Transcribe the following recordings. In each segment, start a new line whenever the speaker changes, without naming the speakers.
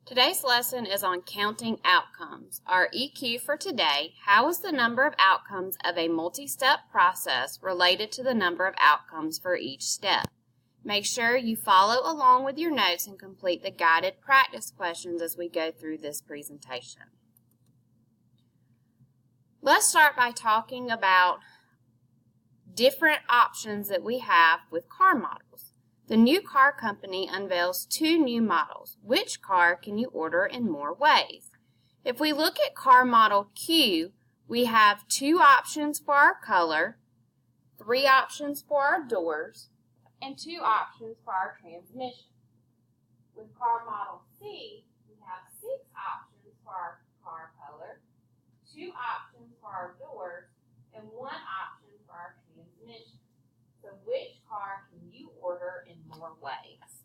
Today's lesson is on counting outcomes. Our EQ for today, how is the number of outcomes of a multi-step process related to the number of outcomes for each step? Make sure you follow along with your notes and complete the guided practice questions as we go through this presentation. Let's start by talking about different options that we have with car models. The new car company unveils 2 new models. Which car can you order in more ways? If we look at car model Q, we have 2 options for our color, 3 options for our doors, and 2 options for our transmission. With car model C, we have 6 options for our car color, 2 options for our doors, and 1 option for our transmission. So which car can you order in more ways?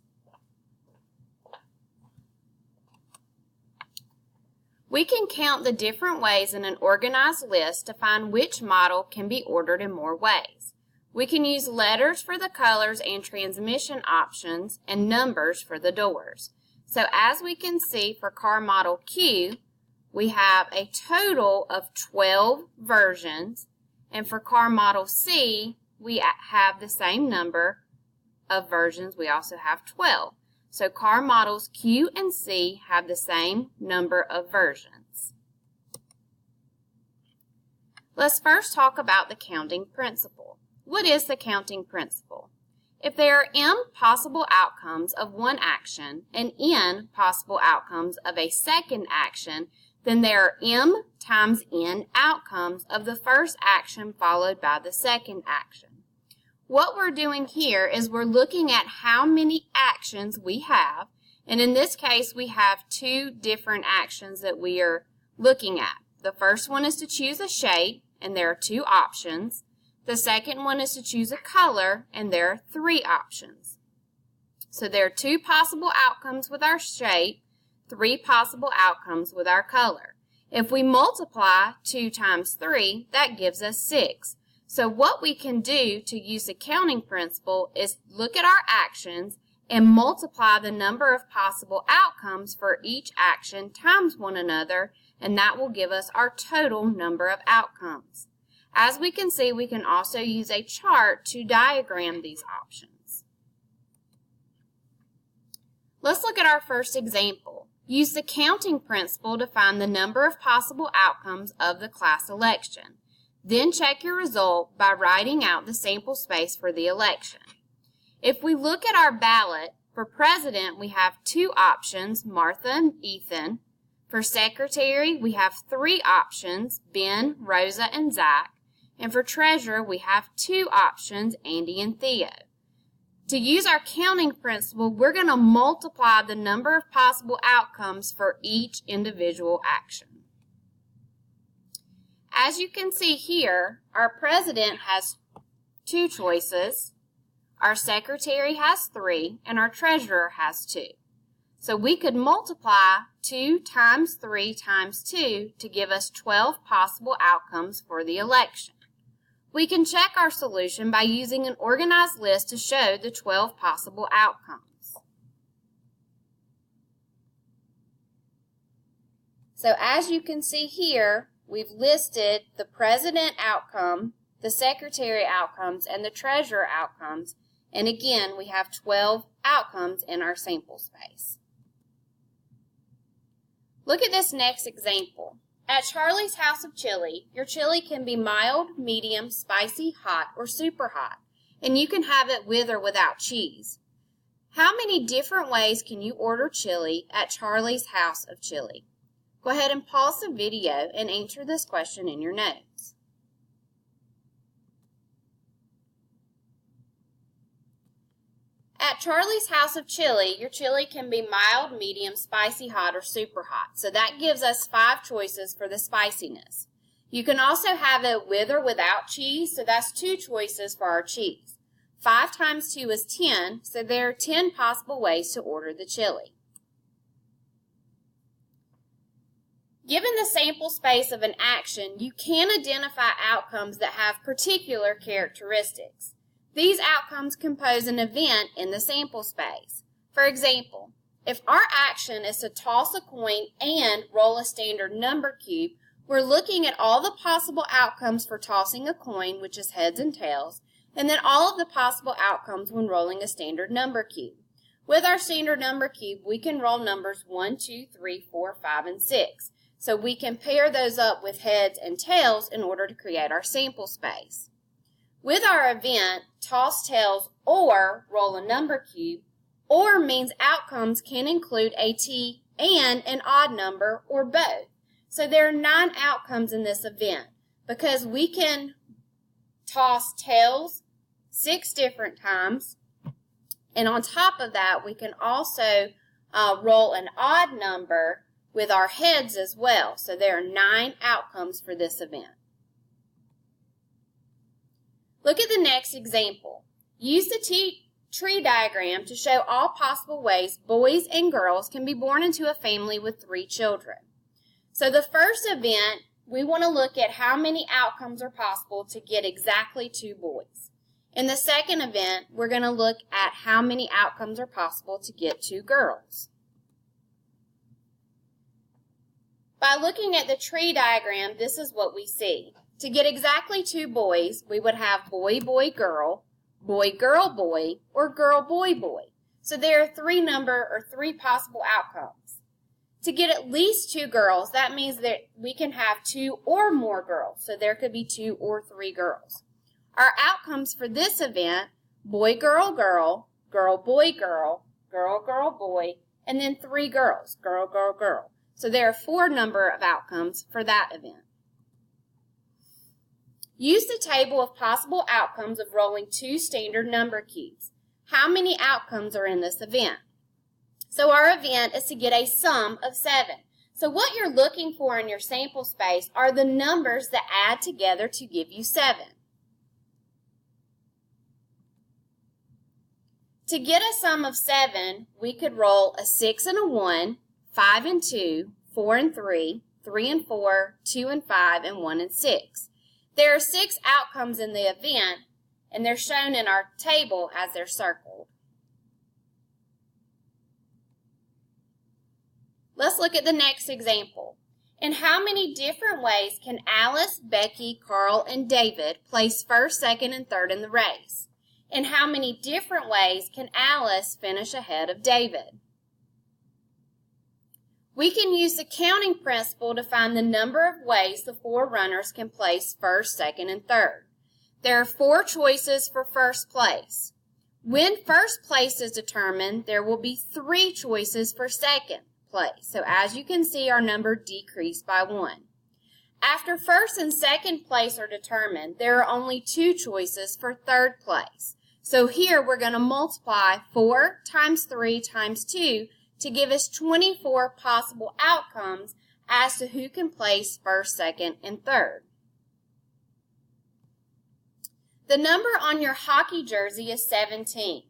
We can count the different ways in an organized list to find which model can be ordered in more ways. We can use letters for the colors and transmission options and numbers for the doors. So as we can see for car model Q, we have a total of 12 versions, and for car model C, we have the same number of versions. We also have 12. So car models Q and C have the same number of versions. Let's first talk about the counting principle. What is the counting principle? If there are m possible outcomes of one action and n possible outcomes of a second action, then there are m times n outcomes of the first action followed by the second action. What we're doing here is we're looking at how many actions we have, and in this case we have 2 different actions that we are looking at. The first one is to choose a shape, and there are 2 options. The second one is to choose a color, and there are 3 options. So there are 2 possible outcomes with our shape, 3 possible outcomes with our color. If we multiply 2 times 3, that gives us 6. So what we can do to use the counting principle is look at our actions and multiply the number of possible outcomes for each action times one another, and that will give us our total number of outcomes. As we can see, we can also use a chart to diagram these options. Let's look at our first example. Use the counting principle to find the number of possible outcomes of the class election. Then check your result by writing out the sample space for the election. If we look at our ballot, for president we have 2 options, Martha and Ethan. For secretary we have 3 options, Ben, Rosa, and Zach. And for treasurer we have 2 options, Andy and Theo. To use our counting principle, we're going to multiply the number of possible outcomes for each individual action. As you can see here, our president has 2 choices, our secretary has 3, and our treasurer has 2. So we could multiply 2 times 3 times 2 to give us 12 possible outcomes for the election. We can check our solution by using an organized list to show the 12 possible outcomes. So as you can see here, we've listed the president outcome, the secretary outcomes, and the treasurer outcomes. And again, we have 12 outcomes in our sample space. Look at this next example. At Charlie's House of Chili, your chili can be mild, medium, spicy, hot, or super hot. And you can have it with or without cheese. How many different ways can you order chili at Charlie's House of Chili? Go ahead and pause the video and answer this question in your notes. At Charlie's House of Chili, your chili can be mild, medium, spicy, hot, or super hot. So that gives us 5 choices for the spiciness. You can also have it with or without cheese, so that's 2 choices for our cheese. 5 times 2 is 10, so there are 10 possible ways to order the chili. Given the sample space of an action, you can identify outcomes that have particular characteristics. These outcomes compose an event in the sample space. For example, if our action is to toss a coin and roll a standard number cube, we're looking at all the possible outcomes for tossing a coin, which is heads and tails, and then all of the possible outcomes when rolling a standard number cube. With our standard number cube, we can roll numbers 1, 2, 3, 4, 5, and 6. So we can pair those up with heads and tails in order to create our sample space. With our event, toss tails or roll a number cube, or means outcomes can include a T and an odd number or both. So there are 9 outcomes in this event because we can toss tails 6 different times, and on top of that we can also roll an odd number with our heads as well. So there are 9 outcomes for this event. Look at the next example. Use the tree diagram to show all possible ways boys and girls can be born into a family with 3 children. So the first event, we want to look at how many outcomes are possible to get exactly 2 boys. In the second event, we're going to look at how many outcomes are possible to get 2 girls. By looking at the tree diagram, this is what we see. To get exactly 2 boys, we would have boy, boy, girl, girl, boy, or girl, boy, boy. So there are 3 possible outcomes. To get at least 2 girls, that means that we can have 2 or more girls. So there could be 2 or 3 girls. Our outcomes for this event, boy, girl, girl, girl, boy, girl, girl, girl, boy, and then 3 girls, girl, girl, girl. So there are 4 number of outcomes for that event. Use the table of possible outcomes of rolling 2 standard number cubes. How many outcomes are in this event? So our event is to get a sum of 7. So what you're looking for in your sample space are the numbers that add together to give you 7. To get a sum of 7, we could roll a 6 and a 1, 5 and 2, 4 and 3, 3 and 4, 2 and 5, and 1 and 6. There are 6 outcomes in the event, and they're shown in our table as they're circled. Let's look at the next example. In how many different ways can Alice, Becky, Carl, and David place first, second, and third in the race? In how many different ways can Alice finish ahead of David? We can use the counting principle to find the number of ways the 4 runners can place first, second, and third. There are 4 choices for first place. When first place is determined, there will be 3 choices for second place. So as you can see, our number decreased by 1. After first and second place are determined, there are only 2 choices for third place. So here we're going to multiply 4 times 3 times 2 to give us 24 possible outcomes as to who can place first, second, and third. The number on your hockey jersey is 17.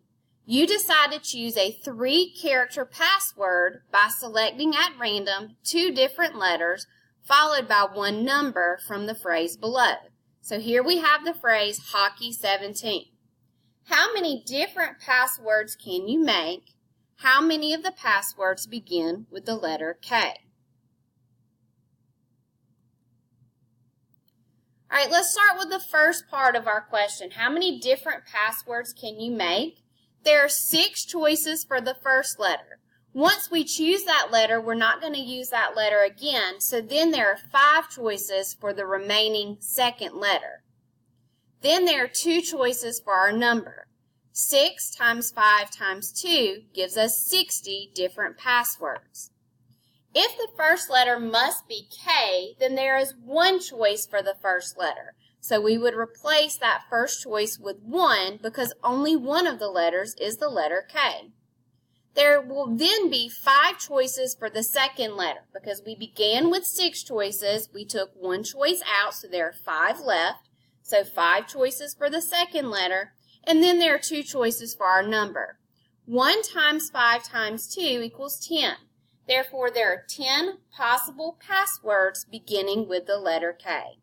You decide to choose a 3-character password by selecting at random 2 different letters followed by 1 number from the phrase below. So here we have the phrase hockey 17. How many different passwords can you make? How many of the passwords begin with the letter K? All right, let's start with the first part of our question. How many different passwords can you make? There are 6 choices for the first letter. Once we choose that letter, we're not going to use that letter again, so then there are 5 choices for the remaining second letter. Then there are 2 choices for our number. 6 times 5 times 2 gives us 60 different passwords. If the first letter must be K, then there is 1 choice for the first letter. So we would replace that first choice with 1 because only one of the letters is the letter K. There will then be 5 choices for the second letter. Because we began with 6 choices, we took 1 choice out, so there are 5 left. So 5 choices for the second letter. And then there are 2 choices for our number. 1 times 5 times 2 equals 10. Therefore, there are 10 possible passwords beginning with the letter K.